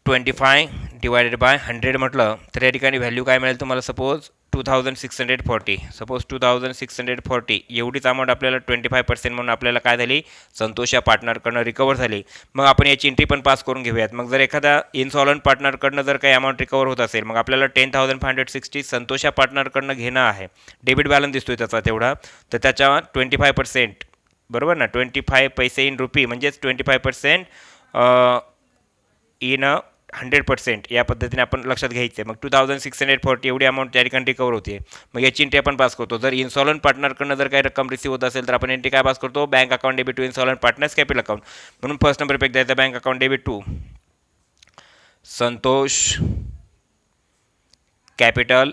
25 डिवायडेड बाय 100 म्हटलं तर या ठिकाणी व्हॅल्यू काय मिळेल तुम्हाला सपोज 2,640 सपोज 2,640 एवढीच अमाऊंट आपल्याला 25% म्हणून आपल्याला काय झाली संतोष या पार्टनरकडनं रिकवर झाली. मग आपण याची एंट्री पण पास करून घेऊयात. मग जर एखादा इन्सॉल्वंट पार्टनरकडनं जर काही अमाऊंट रिकवर होत असेल मग आपल्याला 10,560 संतोष या पार्टनरकडनं घेणं आहे. डेबिट बॅलन्स दिसतोय त्याचा तेवढा तर त्याच्या 25% बरोबर ना 25 पैसे इन रुपी म्हणजेच 25% इन 100% या पद्धतीने आपण लक्षात घ्यायचं आहे. मग 2640 एवढी अमाऊंट त्या ठिकाणी रिकवर होते. मग याची एंट्री आपण पास करतो. जर इन्सॉल्वंट पार्टनरकडनं जर काही रक्कम रिसीव्ह होत असेल तर आपण एंट्री काय पास करतो, bank account debit to insolvent partners capital account. म्हणून फर्स्ट नंबर पैकी द्यायचा bank account debit to Santosh capital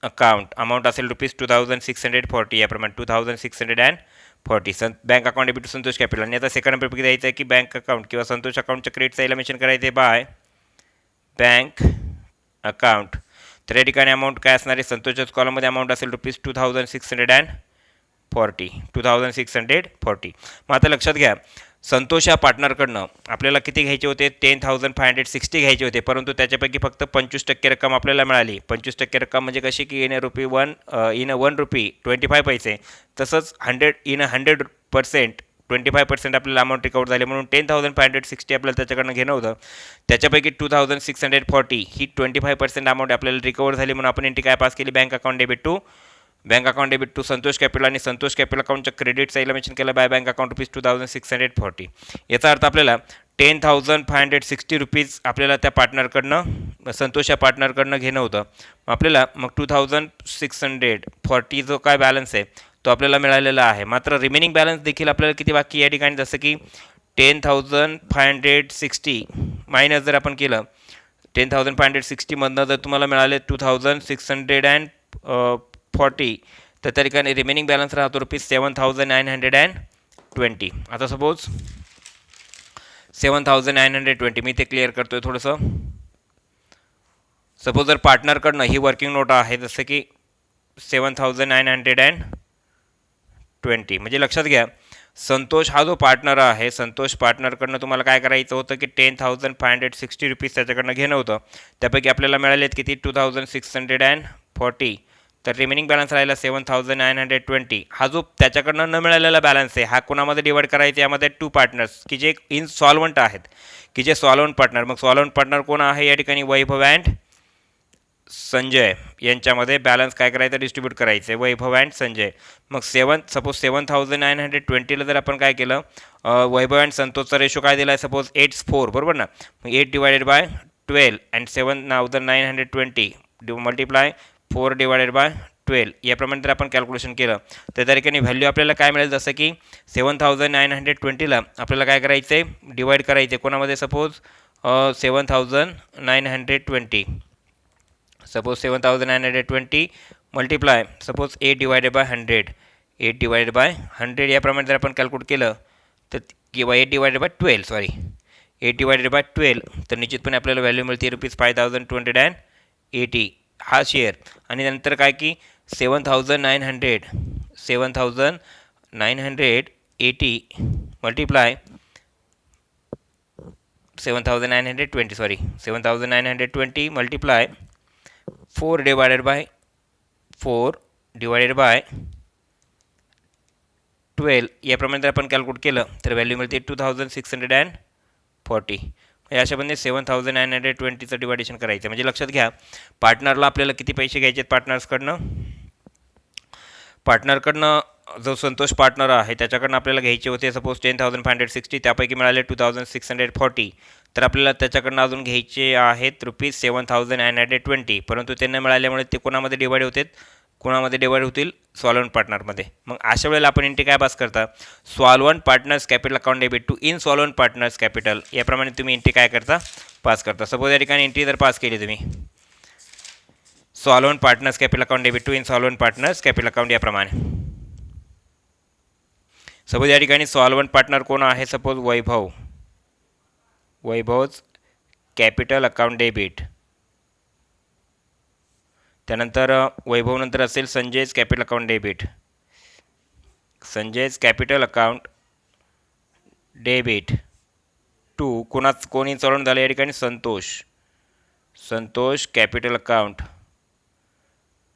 account. Amount असेल ₹2640 याप्रमाणे 2640 bank account debit to Santosh capital. आणि आता सेकंड नंबर पैकी द्यायचं आहे की बँक अकाउंट किंवा संतोष अकाउंटच्या क्रेडिट साईडला मेन्शन करायचे बाय बँक अकाउंट. तर या ठिकाणी अमाऊंट काय असणार आहे, संतोषच्या कॉलममध्ये अमाऊंट असेल ₹2640. मग आता लक्षात घ्या, संतोष या पार्टनरकडनं आपल्याला किती घ्यायचे होते, 10,560 घ्यायचे होते, परंतु त्याच्यापैकी फक्त 25% रक्कम आपल्याला मिळाली. 25% रक्कम म्हणजे कशी की इन ₹1 25 पैसे. तसंच 100% 25% आपल्याला अमाऊंट रिकवर झाली, म्हणून 10,560 आपल्याला त्याच्याकडनं घेणं होतं. त्याच्यापैकी 2640 ही 25% अमाऊंट आपल्याला रिकवर झाली, म्हणून आपण एंट्री काय पास केली, bank account debit to Santosh capital. आणि संतोष कॅपिटल अकाउंटच्या क्रेडिट साईडला मेन्शन केलं बाय बँक अकाउंट ₹2640. याचा अर्थ आपल्याला 10,560 रुपीज आपल्याला त्या पार्टनरकडनं, संतोष या पार्टनरकडनं घेणं होतं. आपल्याला मग 2640 जो काय बॅलन्स आहे तो आपल्याला मिळालेला आहे. मात्र रिमेनिंग बॅलन्स देखील आपल्याला किती बाकी या ठिकाणी, जसं की 10,560 मायनस जर आपण केलं, 10,560 मधनं जर तुम्हाला मिळाले 2640 तर त्या ठिकाणी रिमेनिंग बॅलन्स राहतो ₹7,920. आता सपोज 7,920 मी ते क्लिअर करतोय थोडंसं. सपोज जर पार्टनरकडनं ही वर्किंग नोट आहे, जसं की 7,920 म्हणजे लक्षात घ्या, संतोष हा जो पार्टनर आहे, संतोष पार्टनरकडनं तुम्हाला काय करायचं होतं की 10,560 रुपीज त्याच्याकडनं घेणं होतं. त्यापैकी आपल्याला मिळालेत किती, 2640. तर रिमेनिंग बॅलन्स राहिला 7,920. हा जो त्याच्याकडनं न मिळालेला बॅलन्स आहे हा कोणामध्ये डिवाईड करायचा, यामध्ये 2 पार्टनर्स की जे इनसॉल्वंट आहेत, की जे सॉल्वंट पार्टनर. मग सॉल्वंट पार्टनर कोण आहे या ठिकाणी, वैभव अँड संजय यांच्यामध्ये बॅलन्स काय करायचं, डिस्ट्रीब्यूट करायचं आहे, वैभव अँड संजय. मग 7,920ला जर आपण काय केलं, वैभव अँड संतोषचा रेशो काय दिला आहे, सपोज 8:4 बरोबर ना. मग 8/12 अँड 7,920 मल्टिप्लाय 4/12 याप्रमाणे जर आपण कॅल्क्युलेशन केलं तर त्या ठिकाणी व्हॅल्यू आपल्याला काय मिळेल, जसं की 7,920ला आपल्याला काय करायचं आहे, डिवाईड करायचं आहे कोणामध्ये, सपोज 7,920 सपोज 7,920 मल्टिप्लाय सपोज 8/100 याप्रमाणे जर आपण कॅल्क्युलेट केलं तर, किंवा 8/12 तर निश्चितपणे आपल्याला व्हॅल्यू मिळते ₹5,280 हा शेअर. आणि नंतर काय की 7,980 मल्टिप्लाय 7,920 मल्टिप्लाय 4/4/12 याप्रमाणे जर आपण कॅल्क्युलेट केलं तर व्हॅल्यू मिळते 2,640. अशा पद्धतीने 7,920चं डिवायडेशन करायचं. म्हणजे लक्षात घ्या, पार्टनरला आपल्याला किती पैसे घ्यायचे आहेत पार्टनरकडनं जो संतोष पार्टनर आहे त्याच्याकडनं आपल्याला घ्यायचे होते सपोज 10,560, त्यापैकी मिळाले 2,640. तर आपल्याला त्याच्याकडनं अजून घ्यायचे आहेत ₹7,920, परंतु त्यांना मिळाल्यामुळे ते कोणामध्ये डिवाईड होतील, सॉल्वंट पार्टनरमध्ये. मग अशा वेळेला आपण एंट्री काय पास करता, solvent partners capital account debit to insolvent partners capital याप्रमाणे तुम्ही एंट्री काय करता, पास करता. सपोज या ठिकाणी एंट्री जर पास केली तुम्ही, solvent partners capital account debit to insolvent partners capital account याप्रमाणे. सपोज या ठिकाणी सॉल्वंट पार्टनर कोण आहे, सपोज वैभवच कॅपिटल अकाउंट डेबिट. त्यानंतर वैभव नंतर असेल संजयच कॅपिटल अकाउंट डेबिट, टू कोण इन्सॉल्वंट झालं या ठिकाणी, संतोष कॅपिटल अकाउंट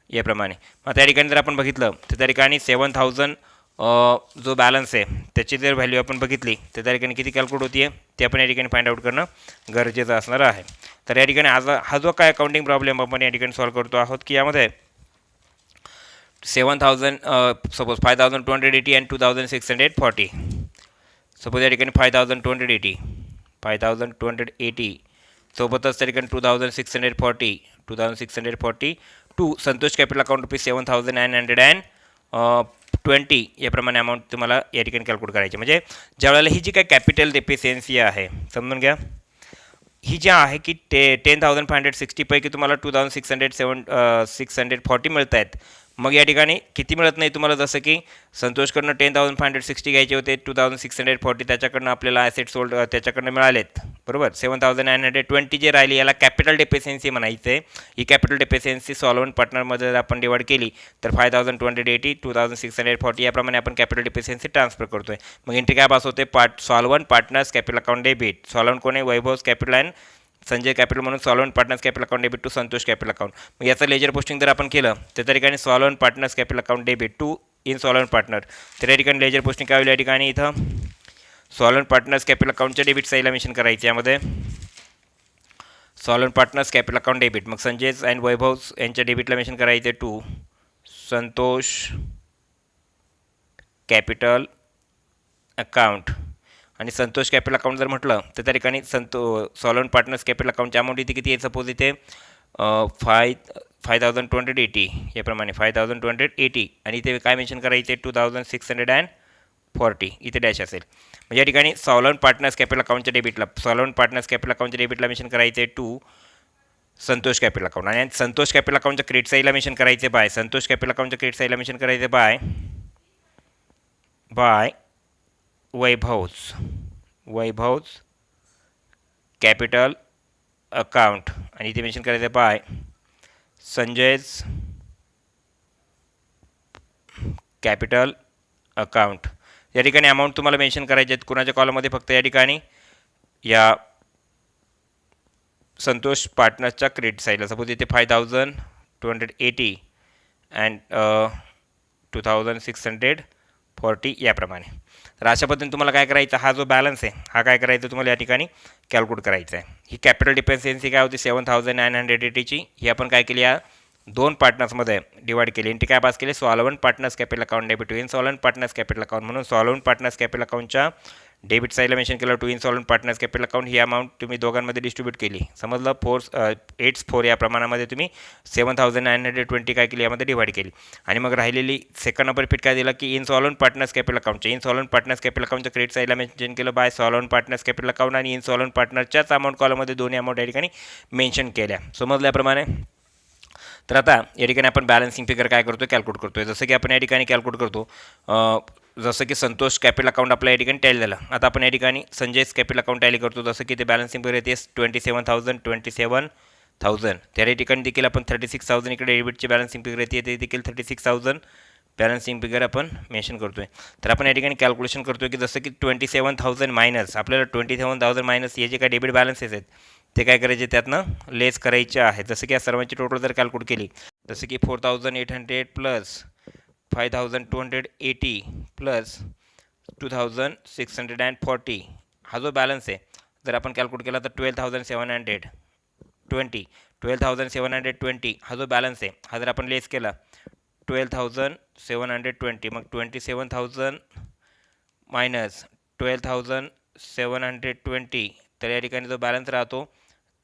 याप्रमाणे. मग त्या ठिकाणी जर आपण बघितलं तर त्या ठिकाणी 7,000 जो बॅलन्स आहे त्याची जर व्हॅल्यू आपण बघितली तर त्या ठिकाणी किती कॅल्क्युलेट होती आहे ते आपण या ठिकाणी फाइंड आउट करणं गरजेचं असणार आहे. तर या ठिकाणी हा जो काय अकाउंटिंग प्रॉब्लेम आपण या ठिकाणी सॉल्व्ह करतो आहोत की यामध्ये 7,000 सपोज 5,280 अँड 2,640. सपोज या ठिकाणी 5,280 सोबतच त्या ठिकाणी 2640 to Santosh capital account rupees 7920 याप्रमाणे अमाऊंट तुम्हाला या ठिकाणी कॅल्क्युलेट करायची. म्हणजे ज्यावेळेला ही जी काय कॅपिटल डेफिशियन्सी आहे समजून घ्या, ही जी आहे की 10,560 पैकी तुम्हाला 640 मिळत आहेत. मग या ठिकाणी किती मिळत नाही तुम्हाला, जसं की संतोषकडनं 10,560 घ्यायचे होते, 2640 त्याच्याकडनं आपल्याला ॲसेट सोल्ड त्याच्याकडनं मिळालेत बरोबर. 7,920 जे राहिली याला कॅपिटल डेफिशियन्सी म्हणायचं आहे. ही कॅपिटल डेफिशियन्सी सॉल्वंट पार्टनरमध्ये जर आपण डिवाइड केली तर 5,280 2640 याप्रमाणे आपण कॅपिटल डेफिशियन्सी ट्रान्सफर करतोय. मग एंट्री काय पास होते, solvent partners capital account debit. Solvent कोण आहे, Vaibhav capital and Sanjay capital म्हणून solvent partners capital account debit to Santosh capital account. मग याचं लेजर पोस्टिंग जर आपण केलं तर त्या ठिकाणी solvent partners capital account debit to insolvent partner. तर या ठिकाणी लेजर पोस्टिंग काय होईल, या ठिकाणी इथं सॉल्वंट पार्टनर्स कॅपिटल अकाउंटच्या डेबिट साईडला मेन्शन करायचं. यामध्ये solvent partners capital account debit, मग संजय अँड वैभव यांच्या डेबिटला मेन्शन करायचे टू संतोष कॅपिटल अकाउंट. आणि संतोष कॅपिटल अकाउंट जर म्हटलं तर त्या ठिकाणी सॉल्वंट पार्टनर्स कॅपिटल अकाउंटची अमाऊंट इथे किती आहे, सपोज इथे 5,280 याप्रमाणे 5,280 आणि इथे काय मेन्शन करायचे 2,640 इथे डॅश असेल. म्हणजे या ठिकाणी सॉल्वंट पार्टनर्स कॅपिटल अकाउंटच्या डेबिटला मेन्शन करायचे टू संतोष कॅपिटल अकाउंट. आणि संतोष कॅपिटल अकाउंटच्या क्रेडिट साईडला मेन्शन करायचे बाय संतोष कॅपिटल अकाउंटच्या क्रेडिट साईडला मेन्शन करायचे बाय वैभवज कॅपिटल अकाउंट. आणि इथे मेन्शन करायचं बाय संजयज कॅपिटल अकाउंट. या ठिकाणी अमाऊंट तुम्हाला मेन्शन करायचे आहेत कुणाच्या कॉलममध्ये, फक्त या ठिकाणी या संतोष पार्टनर्सच्या क्रेडिट साईडला. सपोज इथे 5,280 अँड 2,640 याप्रमाणे. तर अशा पद्धतीने तुम्हाला काय करायचं, हा जो बॅलन्स आहे हा काय करायचा तुम्हाला या ठिकाणी कॅल्क्युलेट करायचा आहे. ही कॅपिटल डिपेन्डन्सी काय होती 7,980ची, ही आपण काय केली या दोन पार्टनर्समध्ये डिवाइड केली. एंट्री काय पास केली, solvent partners capital account debit to insolvent partners capital account. म्हणून सॉल्वंट पार्टनर्स कॅपिटल अकाउंटच्या डेबिट साईडला मेन्शन केलं to insolvent partners capital account. ही अमाऊंट तुम्ही दोघांमध्ये डिस्ट्रीब्यूट केली, समजलं 4 या प्रमाणामध्ये तुम्ही 7,920 काय केली यामध्ये डिवाइड केली. आणि मग राहिलेली सेकंड नंबर फिट काय दिला की इनसॉल्वंट पार्टनर्स कॅपिटल अकाउंटच्या क्रेडिट साईडला मेन्शन केलं by solvent partners capital account. आणि इनसॉल्वंट पार्टनरच्याच अमाऊंट कॉलममध्ये दोन्ही अमाऊंट या ठिकाणी मेन्शन केल्या, समजल्याप्रमाणे. तर आता या ठिकाणी आपण बॅलन्सिंग फिगर काय करतो, कॅल्क्युलेट करतोय. जसं की आपण या ठिकाणी कॅल्क्युलेट करतो, जसं की संतोष कॅपिटल अकाउंट आपल्या या ठिकाणी टॅली झालं. आता आपण या ठिकाणी संजयच कॅपिटल अकाउंट टॅली करतो. जसं की ते बॅलन्सिंग फिगर येते 27,000. त्या ठिकाणी देखील आपण 36,000 इकडे डेबिटची बॅलन्सिंग फिगर येते, ते देखील 36,000 बॅलन्सिंग फिगर आपण मेन्शन करतोय. तर आपण या ठिकाणी कॅल्क्युलेशन करतोय की जसं की 27,000 मायनस आपल्याला 27,000 मायनस हे जे काही डेबिट बॅलन्सेस आहेत ते काय करायचे त्यातनं लेस करायचे आहेत. जसं की या सर्वांची टोटल जर कॅल्क्युलेट केली, जसं की 4,800 प्लस 5,280 प्लस 2,640 हा जो बॅलन्स आहे जर आपण कॅल्क्युलेट केला तर 12,720 हा जो बॅलन्स आहे हा जर आपण लेस केला 12,720 मग 27,000 मायनस 12,720 तर या ठिकाणी जो बॅलन्स राहतो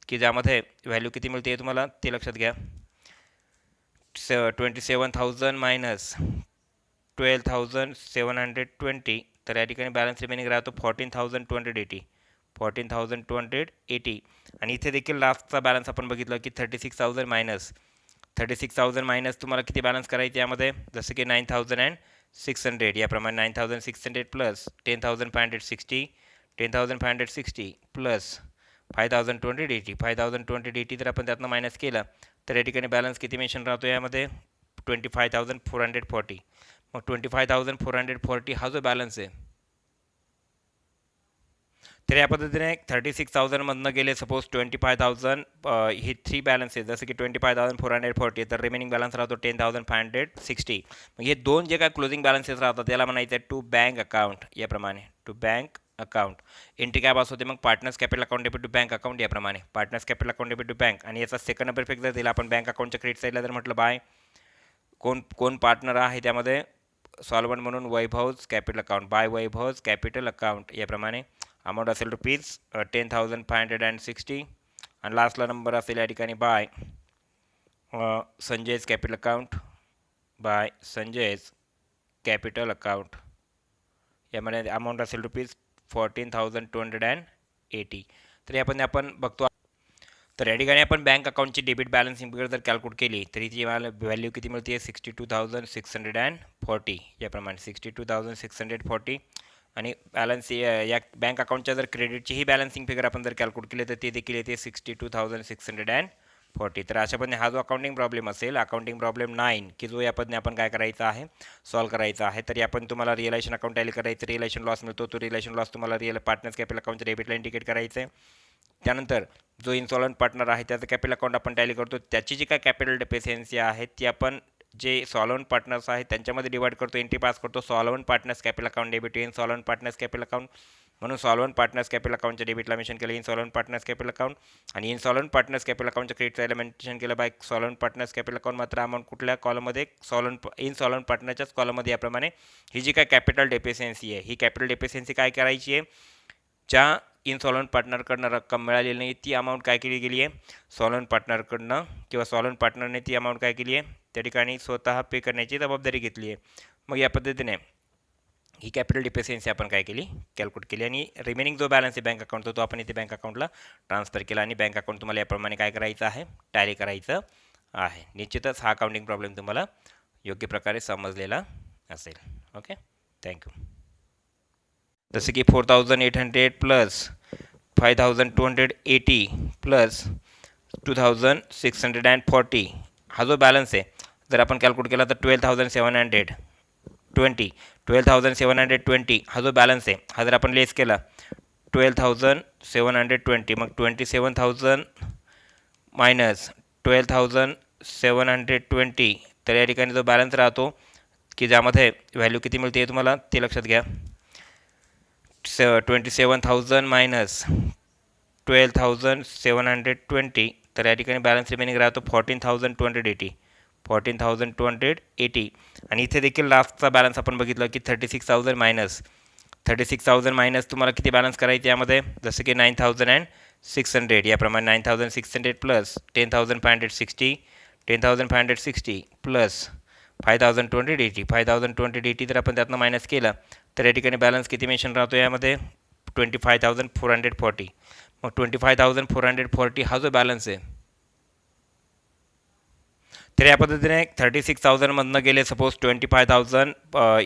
की ज्यामध्ये व्हॅल्यू किती मिळते हे तुम्हाला ते लक्षात घ्या. 27,000 मायनस 12,720 तर या ठिकाणी बॅलन्स रिमेनिंग राहतो 14,280. आणि इथे देखील लास्टचा बॅलन्स आपण बघितलं की 36,000 मायनस तुम्हाला किती बॅलन्स करायचे यामध्ये, जसं की 9,600 याप्रमाणे 9,600 प्लस 10,560 प्लस 5,280 जर आपण त्यातनं मायनस केलं तर या ठिकाणी बॅलन्स किती मेन्शन राहतो यामध्ये 25,440. मग 25,440 हा जो बॅलन्स आहे तर या पद्धतीने 36,000मधनं गेले सपोज 25,000 ही 3 बॅलन्स आहे, जसं की 25,440 तर रिमेनिंग बॅलन्स राहतो 10,560. मग हे दोन जे काय क्लोजिंग बॅलन्सेस राहतात त्याला म्हणायचं आहे टू बँक अकाउंट याप्रमाणे टू बँक अकाउंट. एंट्री काय पास होते मग partners capital account debit to bank account याप्रमाणे partners capital account debit to bank. आणि याचा सेकंड नंबर इफेक्ट जर दिला आपण बँक अकाउंटच्या क्रेडिट साईडला जर म्हटलं बाय कोण पार्टनर आहे त्यामध्ये सॉल्वंट म्हणून Vaibhav's capital account by Vaibhav's capital account याप्रमाणे अमाऊंट असेल रुपीज 10,560 आणि लास्टला नंबर असेल या ठिकाणी by Sanjay's capital account, by Sanjay's capital account. यामध्ये अमाऊंट असेल ₹14,280. तर आपण बघतो. तर या ठिकाणी आपण बँक अकाउंटची डेबिट बॅलन्स फिगर जर कॅल्क्युलेट केली तर इथे मला व्हॅल्यू किती मिळते? 62,640. याप्रमाणे 62,640. आणि बॅलन्स या बँक अकाउंटच्या जर क्रेडिटचीही बॅलन्सिंग फिगर आपण जर कॅल्क्युलेट केली तर ते देखील येते 62,640. तर अशा पद्धतीने हा जो अकाउंटिंग प्रॉब्लेम असेल, अकाउंटिंग प्रॉब्लेम 9, की जो या पद्धतीने आपण काय करायचा आहे, सॉल्व करायचा आहे. तरी आपण तुम्हाला रिअलायझेशन अकाउंट टॅली करायचं, रिअलायझेशन लॉस मिळतो, तो रिअलायझेशन लॉस तुम्हाला पार्टनर्स कॅपिटल अकाउंटच्या डेबिटला इंडिकेट करायचं आहे. त्यानंतर जो इन्सॉल्वंट पार्टनर आहे त्याचं कॅपिटल अकाउंट आपण टॅली करतो, त्याची जी काय कॅपिटल डेफिशियन्सी आहे ती आपण जे सॉल्वंट पार्टनर्स आहेत त्यांच्यामध्ये डिवाइड करतो, एंट्री पास करतो. Solvent partners capital account debit insolvent partners capital account, म्हणून सॉल्वंट पार्टनर्स कॅपिटल अकाउंटच्या डेबिटला मेन्शन केलं इनसॉल्वंट पार्टनर्स कॅपिटल अकाउंट, आणि इनसॉल्वंट पार्टनर्स कॅपिटल अकाउंटच्या क्रेडिट साईडला मेन्शन केलं by solvent partners capital account. मात्र अमाऊंट कुठल्या कॉलममध्ये? इनसॉल्वंट पार्टनरच्याच कॉलममध्ये. याप्रमाणे ही जी काय कॅपिटल डेफिशियन्सी आहे, ही कॅपिटल डेफिशियन्सी काय करायची आहे? ज्या इनसॉल्वंट पार्टनरकडनं रक्कम मिळालेली नाही ती अमाऊंट काय केली गेली आहे? सॉल्वंट पार्टनरकडनं किंवा सॉल्वंट पार्टनरने ती अमाऊंट काय केली आहे? त्या ठिकाणी स्वतः पे करण्याची जबाबदारी घेतली आहे. मग या पद्धतीने ही कॅपिटल डिफिशियन्सी आपण काय केली? कॅल्क्युलेट केली, आणि रिमेनिंग जो बॅलन्स आहे बँक अकाउंटचा तो आपण इथे बँक अकाउंटला ट्रान्सफर केला, आणि बँक अकाउंट तुम्हाला याप्रमाणे काय करायचं आहे? टॅली करायचं आहे. निश्चितच हा अकाउंटिंग प्रॉब्लेम तुम्हाला योग्य प्रकारे समजलेला असेल. Okay, thank you. जसे की 4,800 प्लस 5,280 प्लस 2,640 हा जो बॅलन्स आहे जर आपण कॅल्क्युलेट केला तर 12,720 हा जो बॅलन्स आहे हा जर आपण लेस केला 12,720, मग 27,000 मायनस 12,720, तर या ठिकाणी जो बॅलन्स राहतो की ज्यामध्ये व्हॅल्यू किती मिळते तुम्हाला ते लक्षात घ्या. 27,000 मायनस 12,720, तर या ठिकाणी बॅलन्स रिमेनिंग राहतो 14,280. आणि इथे देखील लास्टचा बॅलन्स आपण बघितलं की 36,000 मायनस तुम्हाला किती बॅलन्स करायचे यामध्ये? जसं की 9,600. याप्रमाणे 9,600 प्लस 10,560 प्लस 5,280 जर आपण त्यातनं मायनस केलं तर या ठिकाणी बॅलन्स किती मेन्शन राहतो यामध्ये? 25,440. मग 25,440 हा जो बॅलन्स आहे, तर या पद्धतीने 36,000मधनं गेले सपोज 25,000,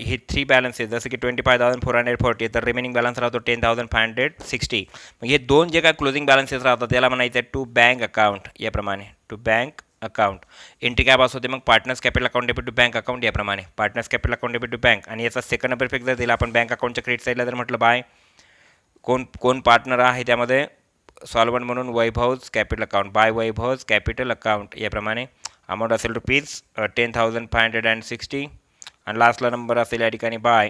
हे 3 बॅलन्स आहे जसं की 25,440, तर रिमेनिंग बॅलन्स राहतो 10,560. मग हे 2 जे काय क्लोजिंग बॅलन्सेस राहतात त्याला म्हणायचं आहे टू बँक अकाउंट. याप्रमाणे टू बँक अकाउंट एंट्री काय पास होते? मग partners capital account debit to bank account. याप्रमाणे partners capital account debit to bank, आणि याचा सेकंड नंबर इफेक्ट जर दिला आपण बँक अकाउंटच्या क्रेडिट साईडला जर म्हटलं बाय कोण पार्टनर आहे त्यामध्ये सॉल्वंट म्हणून Vaibhav's capital account, by Vaibhav's capital account. याप्रमाणे अमाऊंट असेल ₹10,560, आणि लास्टला नंबर असेल या ठिकाणी by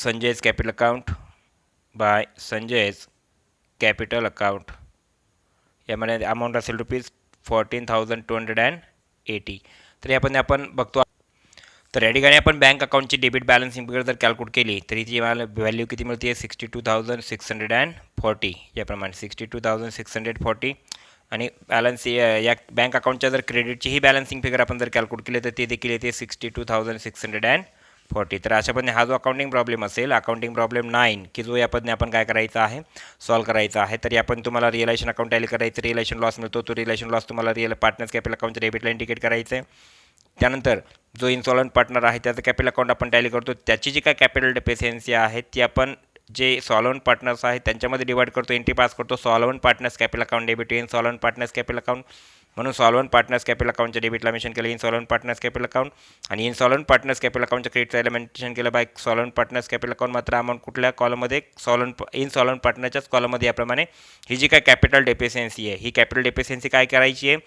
Sanjay's capital account, by Sanjay's capital account. यामध्ये अमाऊंट असेल ₹14,280. तर आपण बघतो. तर या ठिकाणी आपण बँक अकाउंटची डेबिट बॅलन्स फिगर जर कॅल्क्युलेट केली तर इथे मला व्हॅल्यू किती मिळते? 62,640. याप्रमाणे 62,640. आणि बॅलन्स या बँक अकाउंटच्या जर क्रेडिटचीही बॅलन्सिंग फिगर आपण जर कॅल्क्युलेट केली तर ते देखील येते 62,640. तर अशा पद्धतीने हा जो अकाउंटिंग प्रॉब्लेम असेल, अकाउंटिंग प्रॉब्लेम 9, की जो या पद्धतीने आपण काय करायचा आहे? सॉल्व करायचा आहे. तरी आपण तुम्हाला रिअलायझेशन अकाउंट टॅली करायचं, रिअलायझेशन लॉस मिळतो, तो रिअलायझेशन लॉस तुम्हाला पार्टनर्स कॅपिटल अकाउंटच्या डेबिटला इंडिकेट करायचं आहे. त्यानंतर जो इन्सॉल्वंट पार्टनर आहे त्याचं कॅपिटल अकाउंट आपण टॅली करतो, त्याची जी काय कॅपिटल डेफिशियन्सी आहे ती आपण जे सॉल्वंट पार्टनर्स आहेत त्यांच्यामध्ये डिवाइड करतो, एंट्री पास करतो. Solvent partners capital account debit insolvent partners capital account, म्हणून सॉल्वंट पार्टनर्स कॅपिटल अकाउंटच्या डेबिटला मेन्शन केलं इनसॉल्वंट पार्टनर्स कॅपिटल अकाउंट, आणि इनसॉल्वंट पार्टनर्स कॅपिटल अकाउंटच्या क्रेडिट साईडला मेन्शन केलं by solvent partners capital account. मात्र अमाऊंट कुठल्या कॉलममध्ये? इनसॉल्वंट पार्टनरच्याच कॉलममध्ये. याप्रमाणे ही जी काय कॅपिटल डेफिशियन्सी आहे ही कॅपिटल डेफिशियन्सी काय करायची आहे?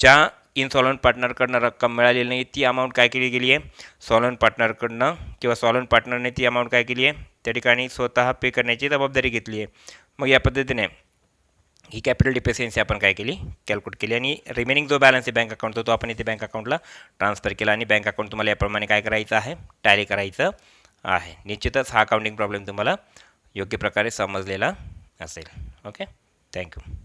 ज्या इनसॉल्वंट पार्टनरकडनं रक्कम मिळालेली नाही ती अमाऊंट काय केली गेली आहे? सॉल्वंट पार्टनरकडनं किंवा सॉल्वंट पार्टनरने ती अमाऊंट काय केली आहे? त्या ठिकाणी स्वतः पे करण्याची जबाबदारी घेतली आहे. मग या पद्धतीने ही कॅपिटल डिफिशियन्सी आपण काय केली? कॅल्क्युलेट केली, आणि रिमेनिंग जो बॅलन्स आहे बँक अकाउंटचा तो आपण इथे बँक अकाउंटला ट्रान्सफर केला, आणि बँक अकाउंट तुम्हाला याप्रमाणे काय करायचं आहे? टॅली करायचं आहे. निश्चितच हा अकाउंटिंग प्रॉब्लेम तुम्हाला योग्य प्रकारे समजलेला असेल. Okay, thank you.